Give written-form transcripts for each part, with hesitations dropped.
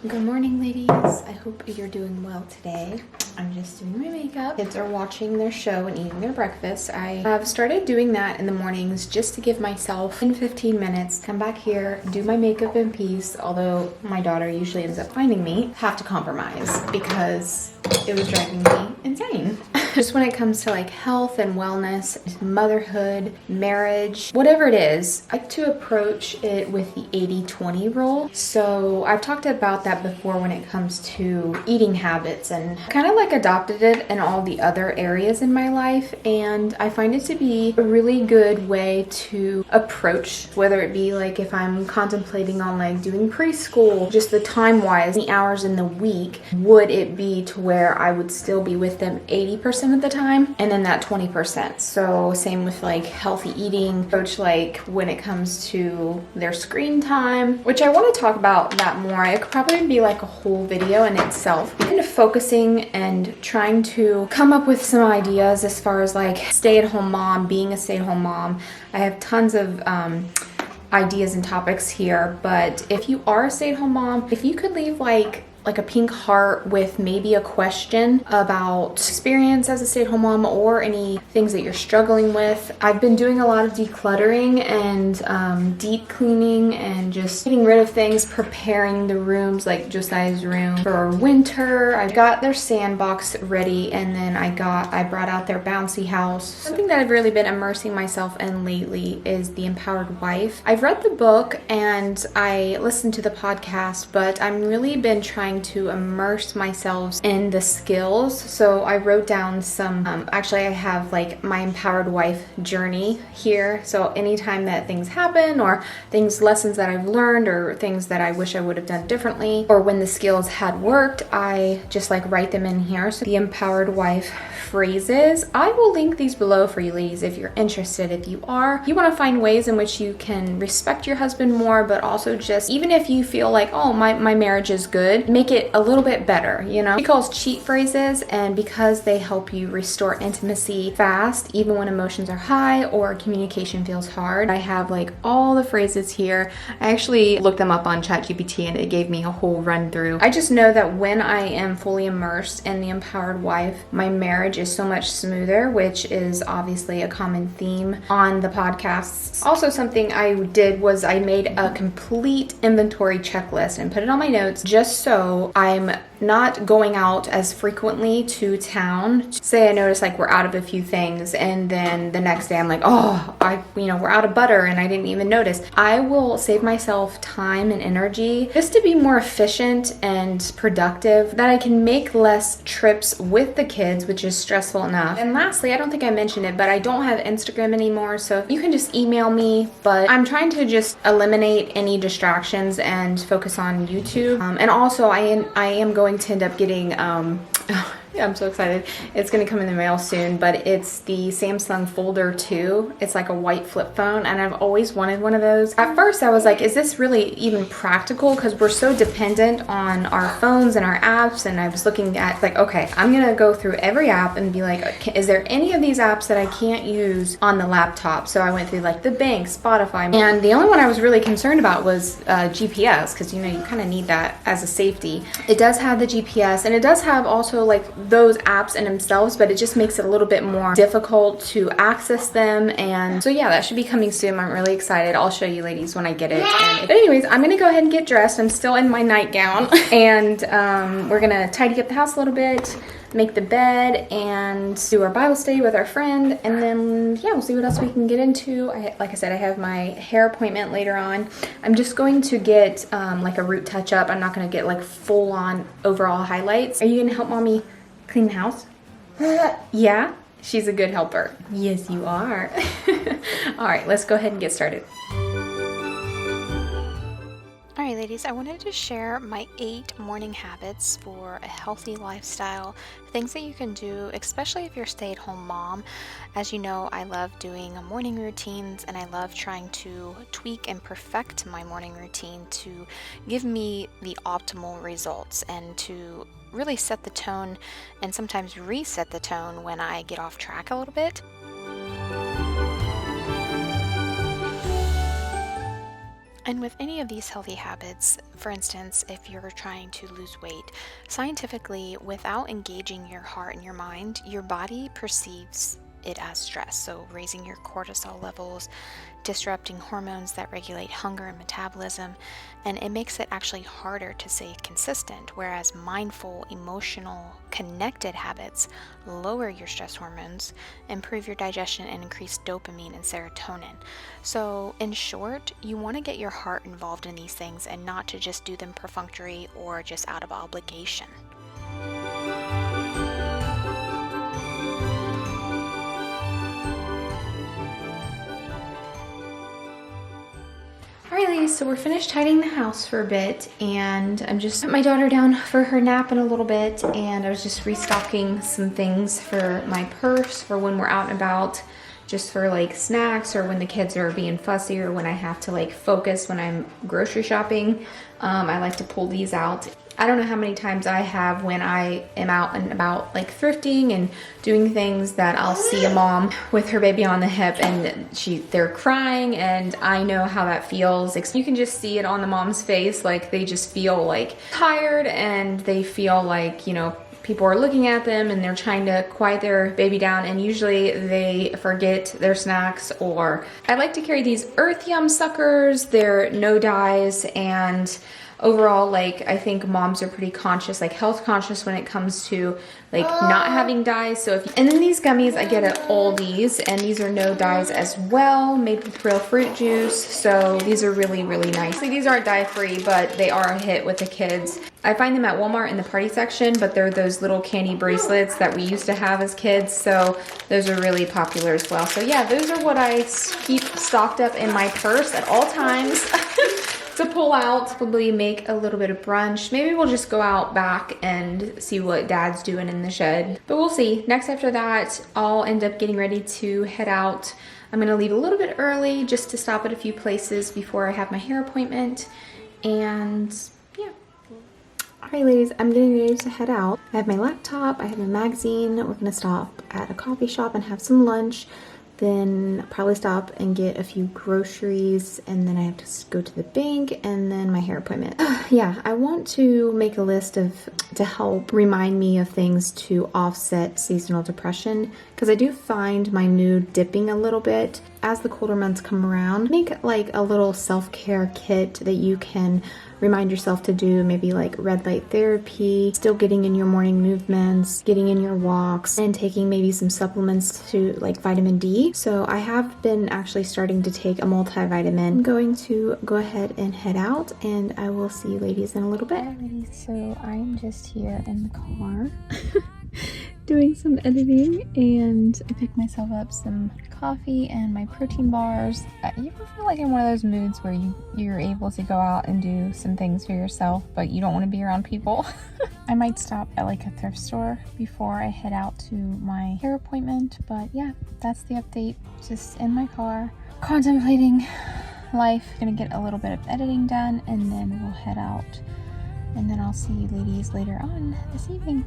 Good morning, ladies. I hope you're doing well today. I'm just doing my makeup. Kids are watching their show and eating their breakfast. I have started doing that in the mornings just to give myself 15 minutes, come back here, do my makeup in peace, although my daughter usually ends up finding me. Have to compromise because it was driving me insane. Just when it comes to like health and wellness, motherhood, marriage, whatever it is, I like to approach it with the 80-20 rule. So I've talked about that before when it comes to eating habits, and kind of like adopted it in all the other areas in my life. And I find it to be a really good way to approach, whether it be like if I'm contemplating on like doing preschool, just the time wise, the hours in the week, would it be to where I would still be with them 80% of the time and then that 20%. So same with like healthy eating approach, like when it comes to their screen time, which I want to talk about that more. It could probably be like a whole video in itself. Kind of focusing and trying to come up with some ideas as far as like stay-at-home mom, being a stay-at-home mom. I have tons of ideas and topics here, but if you are a stay-at-home mom, if you could leave like a pink heart with maybe a question about experience as a stay-at-home mom or any things that you're struggling with. I've been doing a lot of decluttering and deep cleaning and just getting rid of things, preparing the rooms like Josiah's room for winter. I got their sandbox ready, and then I brought out their bouncy house. Something that I've really been immersing myself in lately is The Empowered Wife. I've read the book and I listened to the podcast, but I've really been trying to immerse myself in the skills. So I wrote down some, actually I have like my empowered wife journey here. So anytime that things happen or lessons that I've learned or things that I wish I would have done differently, or when the skills had worked, I just like write them in here. So the empowered wife phrases. I will link these below for you ladies if you're interested. If you want to find ways in which you can respect your husband more, but also just even if you feel like, oh, my marriage is good, make it a little bit better, you know? He calls cheat phrases, and because they help you restore intimacy fast, even when emotions are high or communication feels hard. I have like all the phrases here. I actually looked them up on ChatGPT and it gave me a whole run through. I just know that when I am fully immersed in the empowered wife, my marriage is so much smoother, which is obviously a common theme on the podcasts. Also, something I did was I made a complete inventory checklist and put it on my notes just so I'm not going out as frequently to town. Say I notice like we're out of a few things and then the next day I'm like, oh, we're out of butter and I didn't even notice. I will save myself time and energy just to be more efficient and productive, that I can make less trips with the kids, which is stressful enough. And lastly, I don't think I mentioned it, but I don't have Instagram anymore, so you can just email me, but I'm trying to just eliminate any distractions and focus on YouTube. And also I am going to end up getting I'm so excited. It's going to come in the mail soon, but it's the Samsung Folder 2. It's like a white flip phone, and I've always wanted one of those. At first, I was like, is this really even practical? Because we're so dependent on our phones and our apps, and I was looking at like, okay, I'm going to go through every app and be like, is there any of these apps that I can't use on the laptop? So I went through like the bank, Spotify, and the only one I was really concerned about was GPS, because you kind of need that as a safety. It does have the GPS, and it does have also like those apps in themselves, but it just makes it a little bit more difficult to access them. And so yeah, that should be coming soon. I'm really excited. I'll show you ladies when I get it. But anyways, I'm gonna go ahead and get dressed. I'm still in my nightgown, and we're gonna tidy up the house a little bit, make the bed, and do our Bible study with our friend, and then yeah, we'll see what else we can get into. Like I said, I have my hair appointment later on. I'm just going to get like a root touch up. I'm not gonna get like full on overall highlights. Are you gonna help mommy clean the house? Yeah, she's a good helper. Yes, you are. All right, let's go ahead and get started. Alright ladies, I wanted to share my 8 morning habits for a healthy lifestyle, things that you can do, especially if you're a stay-at-home mom. As you know, I love doing morning routines, and I love trying to tweak and perfect my morning routine to give me the optimal results and to really set the tone and sometimes reset the tone when I get off track a little bit. And with any of these healthy habits, for instance, if you're trying to lose weight, scientifically, without engaging your heart and your mind, your body perceives it as stress. So raising your cortisol levels, disrupting hormones that regulate hunger and metabolism, and it makes it actually harder to stay consistent. Whereas mindful, emotional, connected habits lower your stress hormones, improve your digestion, and increase dopamine and serotonin. So in short, you want to get your heart involved in these things and not to just do them perfunctory or just out of obligation. Alright ladies, so we're finished tidying the house for a bit, and I'm just put my daughter down for her nap in a little bit, and I was just restocking some things for my purse for when we're out and about, just for like snacks or when the kids are being fussy or when I have to like focus when I'm grocery shopping. I like to pull these out. I don't know how many times I have when I am out and about like thrifting and doing things that I'll see a mom with her baby on the hip and they're crying, and I know how that feels. You can just see it on the mom's face, like they just feel like tired and they feel like, you know, people are looking at them and they're trying to quiet their baby down, and usually they forget their snacks. Or I like to carry these Earth Yum suckers. They're no dyes, and overall, like, I think moms are pretty conscious, like health conscious when it comes to like not having dyes. So and then these gummies I get at Aldi's, and these are no dyes as well, made with real fruit juice. So these are really, really nice. These aren't dye free, but they are a hit with the kids. I find them at Walmart in the party section, but they're those little candy bracelets that we used to have as kids. So those are really popular as well. So yeah, those are what I keep stocked up in my purse at all times. To pull out, probably make a little bit of brunch. Maybe we'll just go out back and see what Dad's doing in the shed, but we'll see. Next after that, I'll end up getting ready to head out. I'm gonna leave a little bit early just to stop at a few places before I have my hair appointment, and yeah. All right, ladies, I'm getting ready to head out. I have my laptop, I have my magazine. We're gonna stop at a coffee shop and have some lunch. Then probably stop and get a few groceries, and then I have to go to the bank, and then my hair appointment. Yeah, I want to make a list to help remind me of things to offset seasonal depression, because I do find my mood dipping a little bit as the colder months come around. Make like a little self-care kit that you can remind yourself to do, maybe like red light therapy, still getting in your morning movements, getting in your walks, and taking maybe some supplements to like vitamin D. So I have been actually starting to take a multivitamin. I'm going to go ahead and head out, and I will see you ladies in a little bit. Alright ladies, so I'm just here in the car doing some editing, and I picked myself up some coffee and my protein bars. You ever feel like in one of those moods where you're able to go out and do some things for yourself, but you don't want to be around people? I might stop at like a thrift store before I head out to my hair appointment, but yeah, that's the update. Just in my car, contemplating life. Gonna get a little bit of editing done, and then we'll head out, and then I'll see you ladies later on this evening.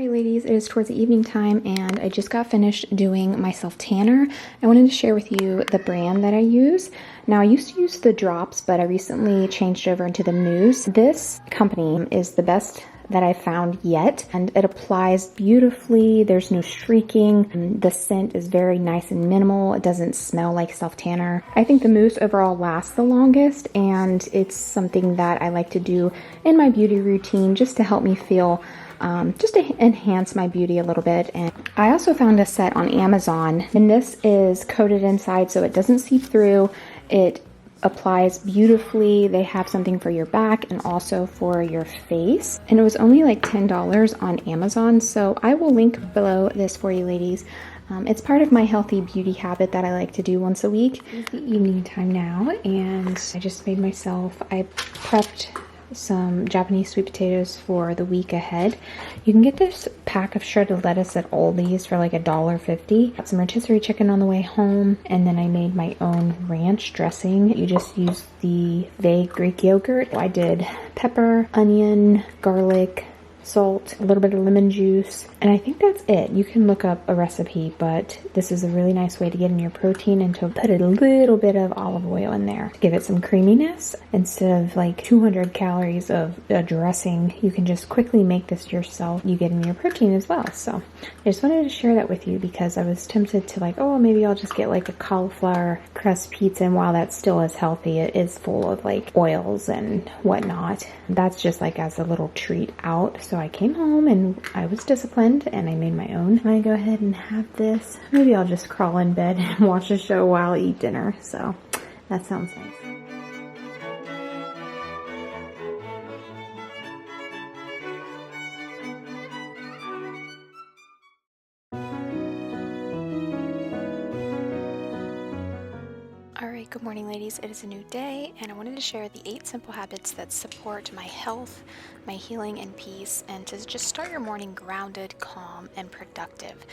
Ladies, it is towards the evening time, and I just got finished doing my self tanner. I wanted to share with you the brand that I use. Now, I used to use the drops, but I recently changed over into the mousse. This company is the best that I've found yet, and it applies beautifully. There's no streaking. The scent is very nice and minimal. It doesn't smell like self tanner. I think the mousse overall lasts the longest, and it's something that I like to do in my beauty routine just to help me feel just to enhance my beauty a little bit. And I also found a set on Amazon, and this is coated inside so it doesn't seep through. It applies beautifully. They have something for your back and also for your face, and it was only like $10 on Amazon, so I will link below this for you ladies. It's part of my healthy beauty habit that I like to do once a week. It's the evening time now, and I just made myself, I prepped some Japanese sweet potatoes for the week ahead. You can get this pack of shredded lettuce at Aldi's for like $1.50. Got some rotisserie chicken on the way home, and then I made my own ranch dressing. You just use the vague Greek yogurt. I did pepper, onion, garlic, salt, a little bit of lemon juice, and I think that's it. You can look up a recipe, but this is a really nice way to get in your protein and to put a little bit of olive oil in there. Give it some creaminess. Instead of like 200 calories of a dressing, you can just quickly make this yourself. You get in your protein as well. So I just wanted to share that with you because I was tempted to like, oh, maybe I'll just get like a cauliflower crust pizza, and while that still is healthy, it is full of like oils and whatnot. That's just like as a little treat out. So I came home and I was disciplined and I made my own. I'm gonna go ahead and have this. Maybe I'll just crawl in bed and watch a show while I eat dinner. So that sounds nice. Alright, good morning ladies. It is a new day and I wanted to share the 8 simple habits that support my health, my healing and peace, and to just start your morning grounded, calm, and productive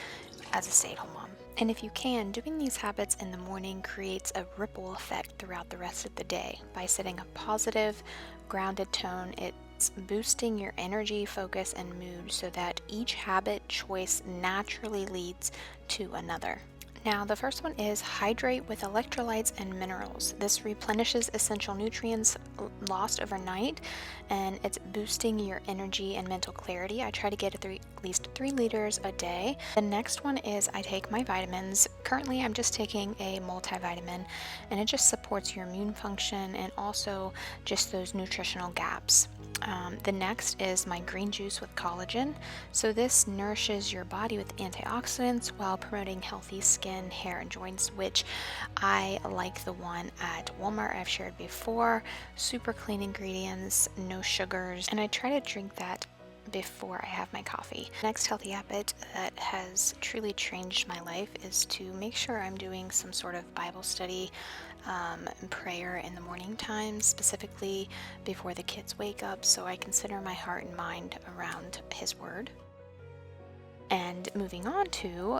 as a stay-at-home mom. And if you can, doing these habits in the morning creates a ripple effect throughout the rest of the day. By setting a positive, grounded tone, it's boosting your energy, focus, and mood so that each habit choice naturally leads to another. Now, the first one is Hydrate with electrolytes and minerals. This replenishes essential nutrients lost overnight, and it's boosting your energy and mental clarity. I try to get at least 3 liters a day. The next one is I take my vitamins. Currently, I'm just taking a multivitamin, and it just supports your immune function and also just those nutritional gaps. The next is my green juice with collagen. So this nourishes your body with antioxidants while promoting healthy skin, hair, and joints, which I like the one at Walmart I've shared before. Super clean ingredients, no sugars, and I try to drink that before I have my coffee. Next healthy habit that has truly changed my life is to make sure I'm doing some sort of Bible study and prayer in the morning time, specifically before the kids wake up, so I consider my heart and mind around His Word. And moving on to,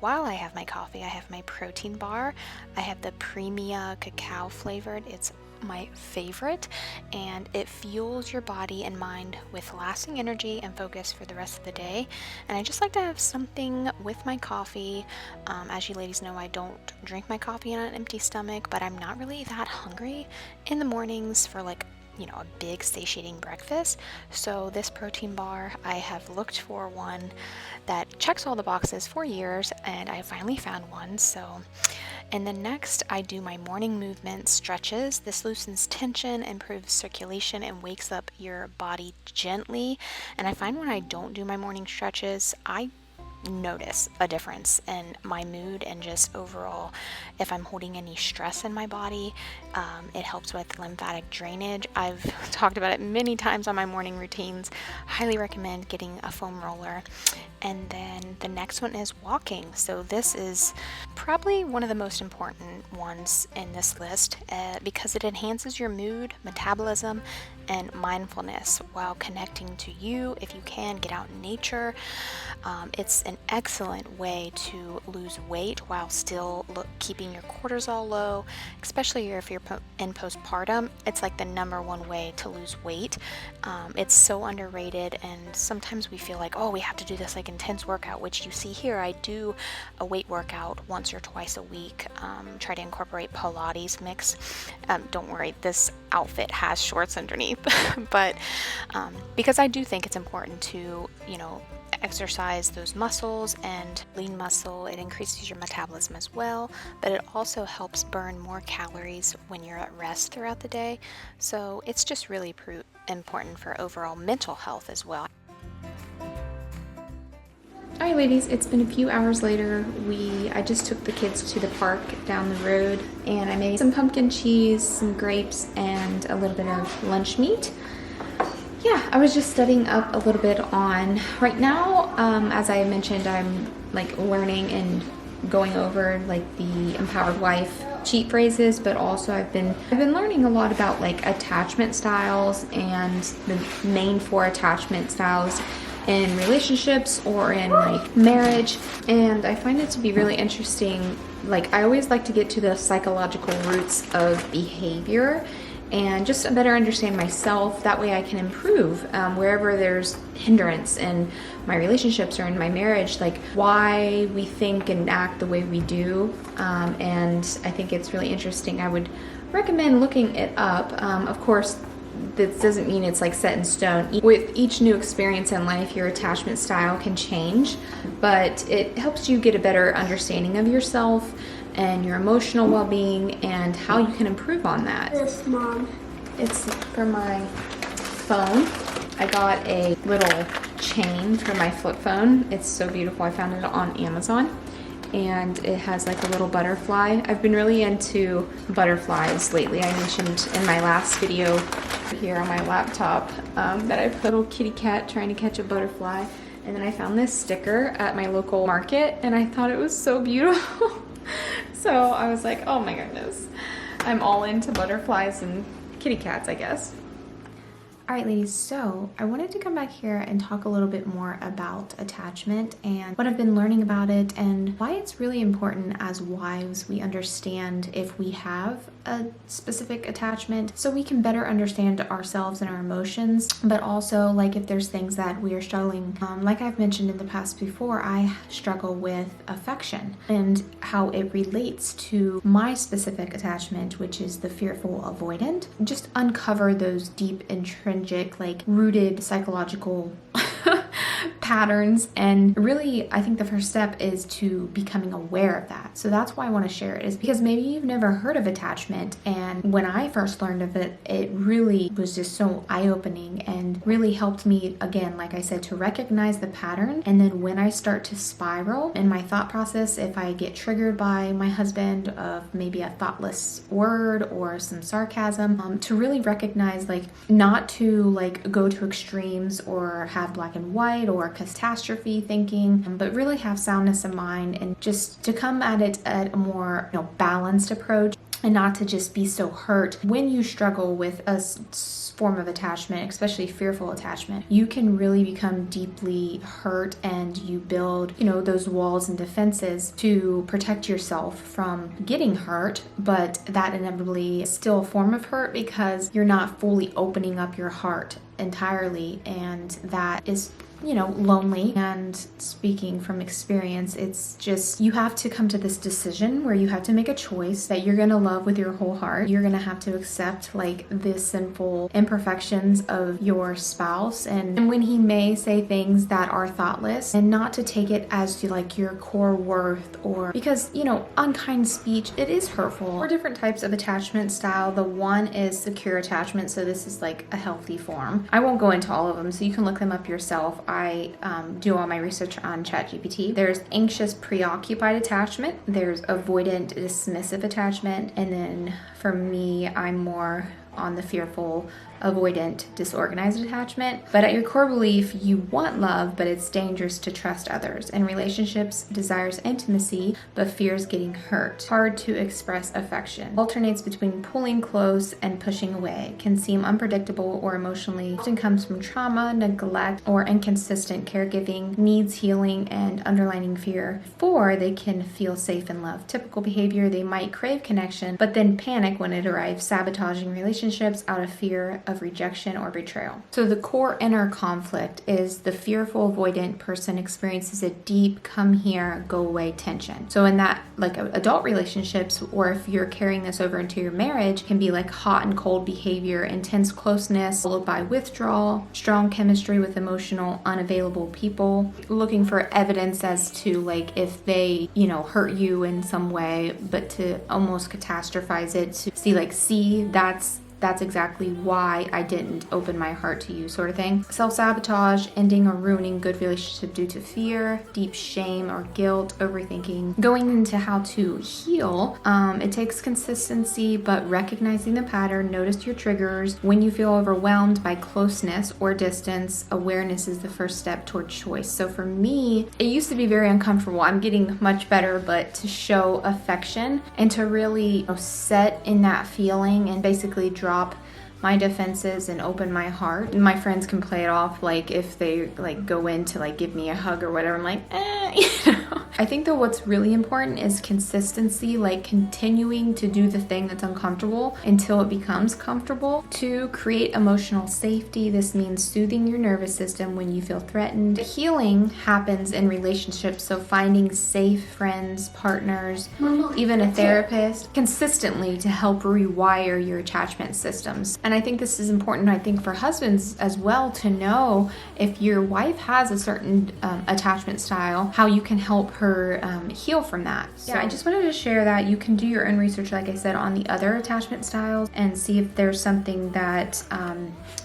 while I have my coffee, I have my protein bar. I have the Premia cacao flavored. It's my favorite, and it fuels your body and mind with lasting energy and focus for the rest of the day. And I just like to have something with my coffee. As you ladies know, I don't drink my coffee on an empty stomach, but I'm not really that hungry in the mornings for like, you know, a big satiating breakfast. So this protein bar, I have looked for one that checks all the boxes for years, and I finally found one. So, and then next I do my morning movement stretches. This loosens tension, improves circulation, and wakes up your body gently. And I find when I don't do my morning stretches, I notice a difference in my mood and just overall if I'm holding any stress in my body. It helps with lymphatic drainage. I've talked about it many times on my morning routines. Highly recommend getting a foam roller. And then the next one is walking. So this is probably one of the most important ones in this list because it enhances your mood, metabolism, and mindfulness while connecting to you. If you can, get out in nature. It's an excellent way to lose weight while still keeping your cortisol low, especially if you're in postpartum. It's like the #1 way to lose weight. It's so underrated, and sometimes we feel like, oh, we have to do this like intense workout, which you see here. I do a weight workout once or twice a week. Try to incorporate Pilates mix. Don't worry, this outfit has shorts underneath, but because I do think it's important to, you know, exercise those muscles, and lean muscle, it increases your metabolism as well, but it also helps burn more calories when you're at rest throughout the day. So it's just really important for overall mental health as well. Alright ladies, it's been a few hours later. I just took the kids to the park down the road, and I made some pumpkin cheese, some grapes, and a little bit of lunch meat. Yeah, I was just studying up a little bit on, right now, as I mentioned, I'm like learning and going over like the Empowered Wife cheap phrases, but also I've been learning a lot about like attachment styles and the main 4 attachment styles in relationships or in like marriage. And I find it to be really interesting. Like, I always like to get to the psychological roots of behavior and just better understand myself. That way I can improve wherever there's hindrance in my relationships or in my marriage, like why we think and act the way we do. And I think it's really interesting. I would recommend looking it up. Of course, this doesn't mean it's like set in stone. With each new experience in life, your attachment style can change, but it helps you get a better understanding of yourself and your emotional well-being and how you can improve on that. This, Mom. It's for my phone. I got a little chain for my flip phone. It's so beautiful. I found it on Amazon. And it has like a little butterfly. I've been really into butterflies lately. I mentioned in my last video here on my laptop that I put a little kitty cat trying to catch a butterfly. And then I found this sticker at my local market and I thought it was so beautiful. So I was like, oh my goodness. I'm all into butterflies and kitty cats, I guess. All right, ladies, so I wanted to come back here and talk a little bit more about attachment and what I've been learning about it and why it's really important as wives we understand if we have a specific attachment so we can better understand ourselves and our emotions, but also like if there's things that we are struggling. Like I've mentioned in the past before, I struggle with affection and how it relates to my specific attachment, which is the fearful avoidant. Just uncover those deep intrinsic, like rooted psychological patterns. And really, I think the first step is to becoming aware of that. So that's why I want to share it, is because maybe you've never heard of attachment. And when I first learned of it, it really was just so eye-opening and really helped me, again, like I said, to recognize the pattern. And then when I start to spiral in my thought process, if I get triggered by my husband of maybe a thoughtless word or some sarcasm, to really recognize, like, not to like go to extremes or have black and white or catastrophe thinking, but really have soundness of mind and just to come at it at a more, balanced approach and not to just be so hurt. When you struggle with a form of attachment, especially fearful attachment, you can really become deeply hurt and you build, those walls and defenses to protect yourself from getting hurt, but that inevitably is still a form of hurt because you're not fully opening up your heart entirely, and that is lonely. And speaking from experience, it's just, you have to come to this decision where you have to make a choice that you're going to love with your whole heart. You're going to have to accept like the sinful imperfections of your spouse, and when he may say things that are thoughtless, and not to take it as to like your core worth, or because unkind speech, it is hurtful. 4 different types of attachment style. The one is secure attachment, so this is like a healthy form. I won't go into all of them, so you can look them up yourself. I do all my research on ChatGPT. There's anxious preoccupied attachment, there's avoidant dismissive attachment, and then for me, I'm more on the fearful avoidant disorganized attachment. But at your core belief, you want love, but it's dangerous to trust others. In relationships, desires intimacy, but fears getting hurt. Hard to express affection. Alternates between pulling close and pushing away. Can seem unpredictable or emotionally. Often comes from trauma, neglect, or inconsistent caregiving. Needs healing and underlying fear. 4, they can feel safe in love. Typical behavior, they might crave connection, but then panic when it arrives, sabotaging relationships out of fear of rejection or betrayal. So the core inner conflict is the fearful avoidant person experiences a deep come here, go away tension. So in that, like adult relationships, or if you're carrying this over into your marriage, can be like hot and cold behavior, intense closeness followed by withdrawal, strong chemistry with emotional unavailable people, looking for evidence as to like if they hurt you in some way, but to almost catastrophize it, to see that's that's exactly why I didn't open my heart to you, sort of thing. Self-sabotage, ending or ruining good relationship due to fear, deep shame or guilt, overthinking. Going into how to heal, it takes consistency, but recognizing the pattern, notice your triggers. When you feel overwhelmed by closeness or distance, awareness is the first step toward choice. So for me, it used to be very uncomfortable. I'm getting much better, but to show affection and to really set in that feeling and basically drop my defenses and open my heart. And my friends can play it off like if they like go in to like give me a hug or whatever, I'm like, you know. I think that what's really important is consistency, like continuing to do the thing that's uncomfortable until it becomes comfortable. To create emotional safety, this means soothing your nervous system when you feel threatened. Healing happens in relationships, so finding safe friends, partners, even a therapist consistently to help rewire your attachment systems. And I think this is important, I think, for husbands as well, to know if your wife has a certain attachment style, how you can help her heal from that. So yeah, I just wanted to share that. You can do your own research, like I said, on the other attachment styles and see if there's something that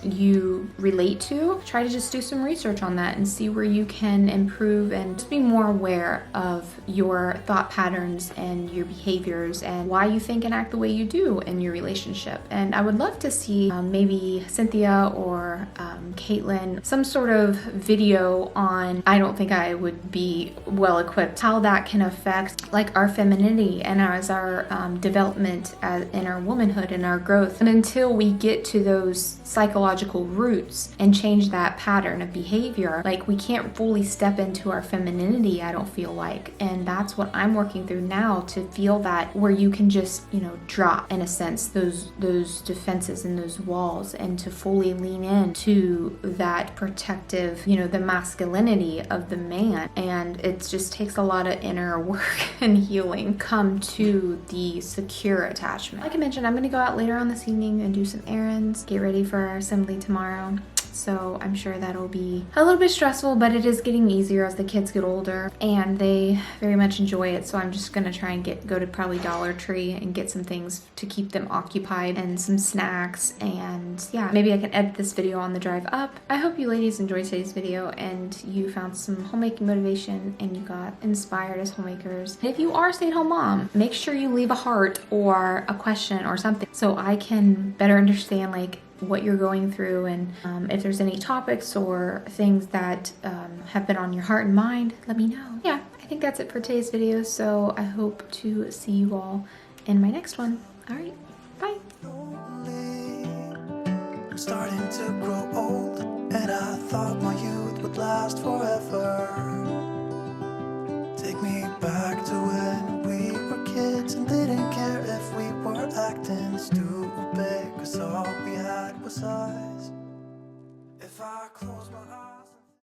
you relate to. Try to just do some research on that and see where you can improve and just be more aware of your thought patterns and your behaviors and why you think and act the way you do in your relationship. And I would love to see maybe Cynthia or Caitlin, some sort of video on, I don't think I would be well equipped, how that can affect like our femininity and as our development in our womanhood and our growth. And until we get to those psychological roots and change that pattern of behavior, like we can't fully step into our femininity, I don't feel like. And that's what I'm working through now, to feel that where you can just, you know, drop in a sense those defenses and those walls, and to fully lean into that protective, you know, the masculinity of the man. And it just takes a lot of inner work and healing come to the secure attachment. Like I mentioned, I'm going to go out later on this evening and do some errands, get ready for our assembly tomorrow. So I'm sure that'll be a little bit stressful, but it is getting easier as the kids get older and they very much enjoy it. So I'm just gonna try and go to probably Dollar Tree and get some things to keep them occupied and some snacks. And yeah, maybe I can edit this video on the drive up. I hope you ladies enjoyed today's video and you found some homemaking motivation and you got inspired as homemakers. And if you are a stay-at-home mom, make sure you leave a heart or a question or something so I can better understand like what you're going through, and if there's any topics or things that have been on your heart and mind, let me know. Yeah, I think that's it for today's video, so I hope to see you all in my next one. All right, bye. I'm starting to grow old, and I thought my youth would last forever. Take me back to when we were kids and didn't care if we were acting stupid, 'cause all we had was us. If I close my eyes